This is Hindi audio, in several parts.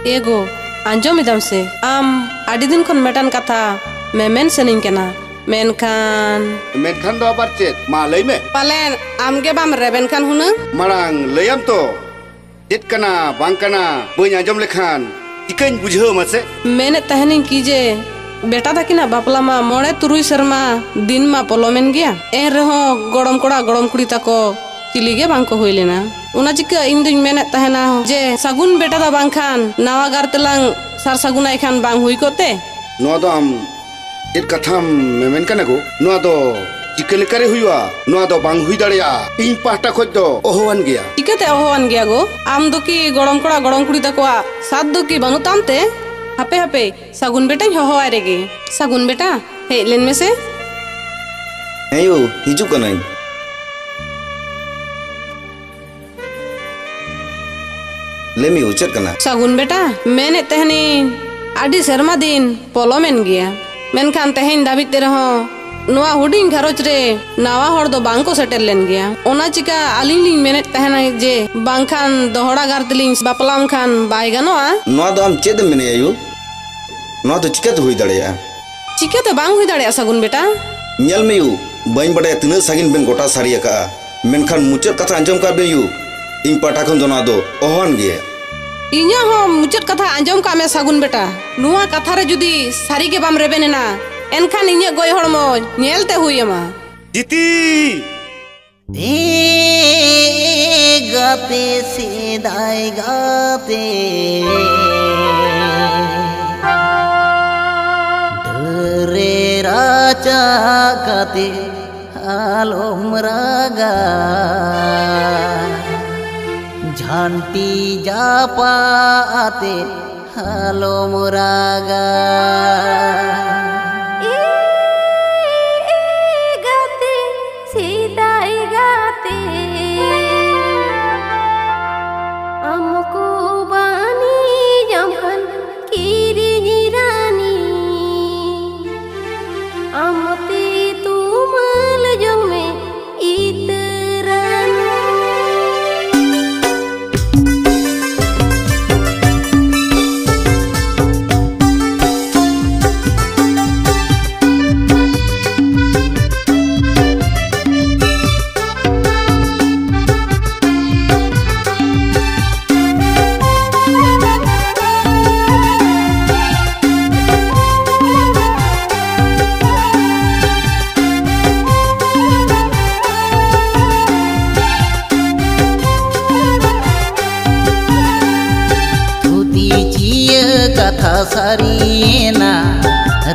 एगो आंजो मिदम से आम आदि दिन खन मेटन कथा मेमेन सनिंग केना मेनखान दो आबार चेत मा लई में पालेन आमगे बाम रेबेन खान हुना मारांग लैयाम तो चेत कना बांग कना बई आंजम लेखान चिकन बुझाव मासे मेने तहनी कीजे बेटा तकिना बापला मा मोड़े तुरुई शर्मा दिन मा पलोमेन गया ए रहो गड़म कोड़ा गड़म कुड़ी तको चिलिगे बांग को होई लेना उना चिका इन दिन मेने तहना जे सगुन बेटा दा बांग खान नावा गार तलांग सार सगुनाई खान बांग हुई कोते नो दो आम चेत कथाम मेमेन कना को नो दो चिकन लेकारे हुईवा नो दो बांग हुई दाड़िया इन पाटा खोज दो ओहोवान गया चिकाते ओहोवान गया गो आम दो की गड़म कोड़ा गड़म कुड़ी तको सात दो की बांगु तामते हापे हापे सगुन बेटा हो आए रेगे सगुन बेटा हे लेन में से हेयो हिजू कनाई लेमी उचर कना सगुन बेटा मैंने तहनी आदि शर्मा दिन पलोमेन गया मेनखान तहन दाबित ते रहो नोआ हुडिंग घरोच रे नावा हर दो बांग को सेटल लेन गया ओना चिका आलिंग लिंग मेने तहना जे बांग खान दोहड़ा गारतलिंग बापलाम खान बाय गनोआ नोआ दो हम चेद मेने आयु नोआ तो चिका तो हुई दाड़िया चिका तो बांग हुई दाड़िया सगुन बेटा nyal me yu bain bade tina sagin ben gota saria ka menkan mucer kata anjom ka ben yu ing pata kon dona do ohan ge इन्या हो मुचट कथा आंजम का में सगुन बेटा नुआ कथा रे जुदी सारी के बाम रेबेने ना एनखान इन्या गोय हड़मो नेलते हुईमा जीती ए गाते सीधाई गाते डरे राजा गाते आलोम रागा झांटी जापाते हालो मुरागा गाते सीधाई गाते हमको बानी जमन कीरी रानी अमते तुमल जंग में कथा सारीना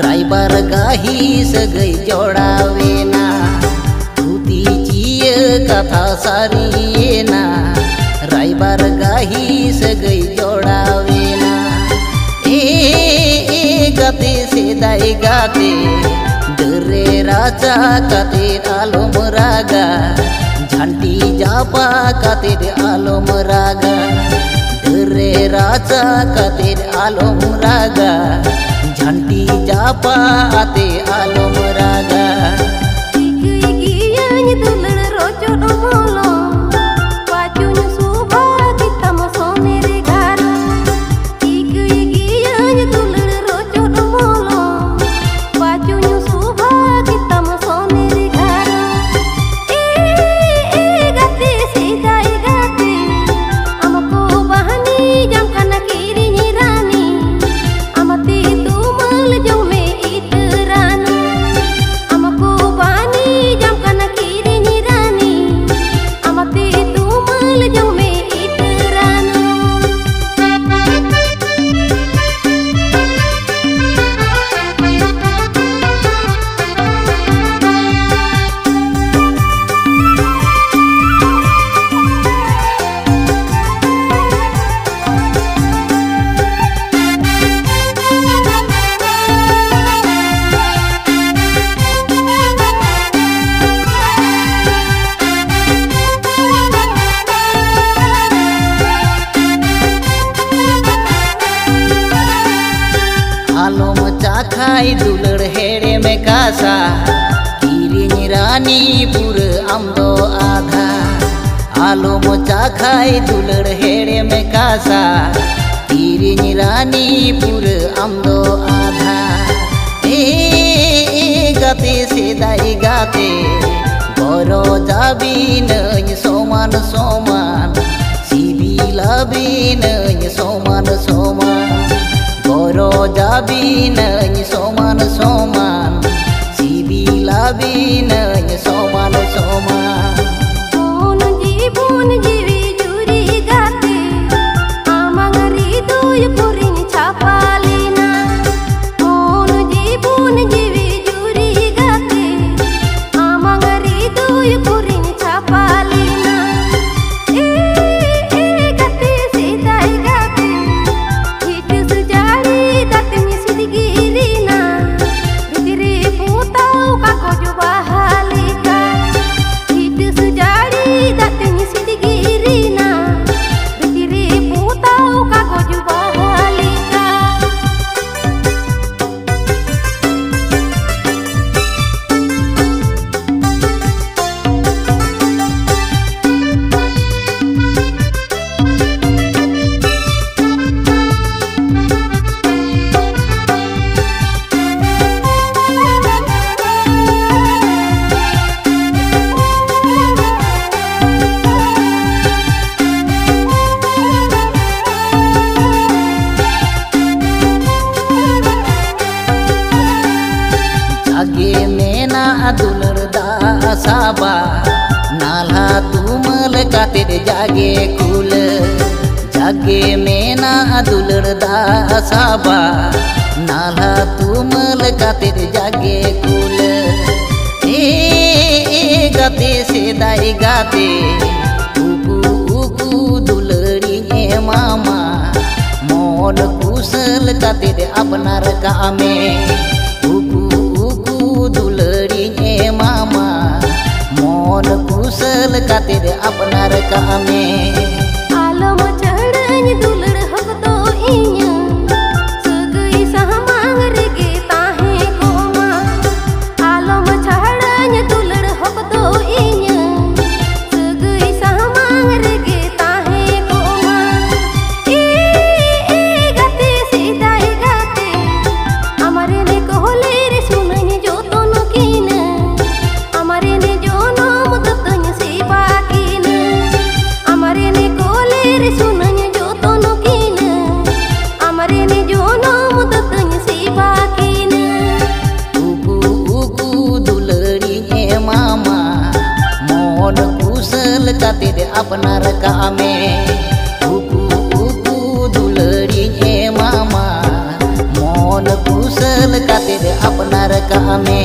रायबार गाही सगई जोड़ावेना धूती चिय कथा सारीना रायबार गाही सगई जोड़ावेना ए गाते सेदाई गाते डरे राजा काते आलोम रागा झांटी जापा काते आलोम रागा रे राजा कातिर आलोम रागा झांटी जापा आते आलोम रागा खाई दुलड़ हेड़े में कासा किरिनी रानी पुर आमदो आधा आलो मोचा खाई दुलड़ हेड़े में कासा किरिंग रानी पूरा आमदो आधा गाते सेदाई गाते गरो जाबी नई समान समान सिबिलाबी नई समान समान गरो जाबी नई समान समान सिबिलाबी नई समान समान Pun jiwi juri gate amang ridu puring chapalina Pun jiwi juri gate amang ridu puring chapalina gate sidai gate hit sejari datnya sidgirina bidiri putau kako jubahalika hit sejari datnya sidgirina bidiri putau kako jubahalika जागे मेना दुलर दा साबा नाला तुमल कातिर जागे कुल जागे मेना दुलर दा साबा नाला तुमल कातिर जागे कुल गाते सेदाई गाते उकू उकू दुलरी मामा मोन कुशल कातिर अपनार कामे दुलरी मामा मोन कुशल कातिर अपनार कामे आलम चढ़न दुलड़ हकतो इया सगई सहमांग रेगे ताहे कोमा आलम चढ़न दुलड़ हकतो इया सगई सहमांग रेगे ताहे कोमा गाते सीधाई गाते हमारे ने कहले रे सुनन जो तो नकीन हमारे ने जो नाम दतन से बाकीन हमारे ने कोले रे सुनन जो तो नकीन हमारे ने जो नाम दतन से बाकीन उकू उकू दुलरी मामा मोन कुशल कातिर अपनार कामे उकू उकू दुलरी मामा मोन कुशल कातिर अपनार कामे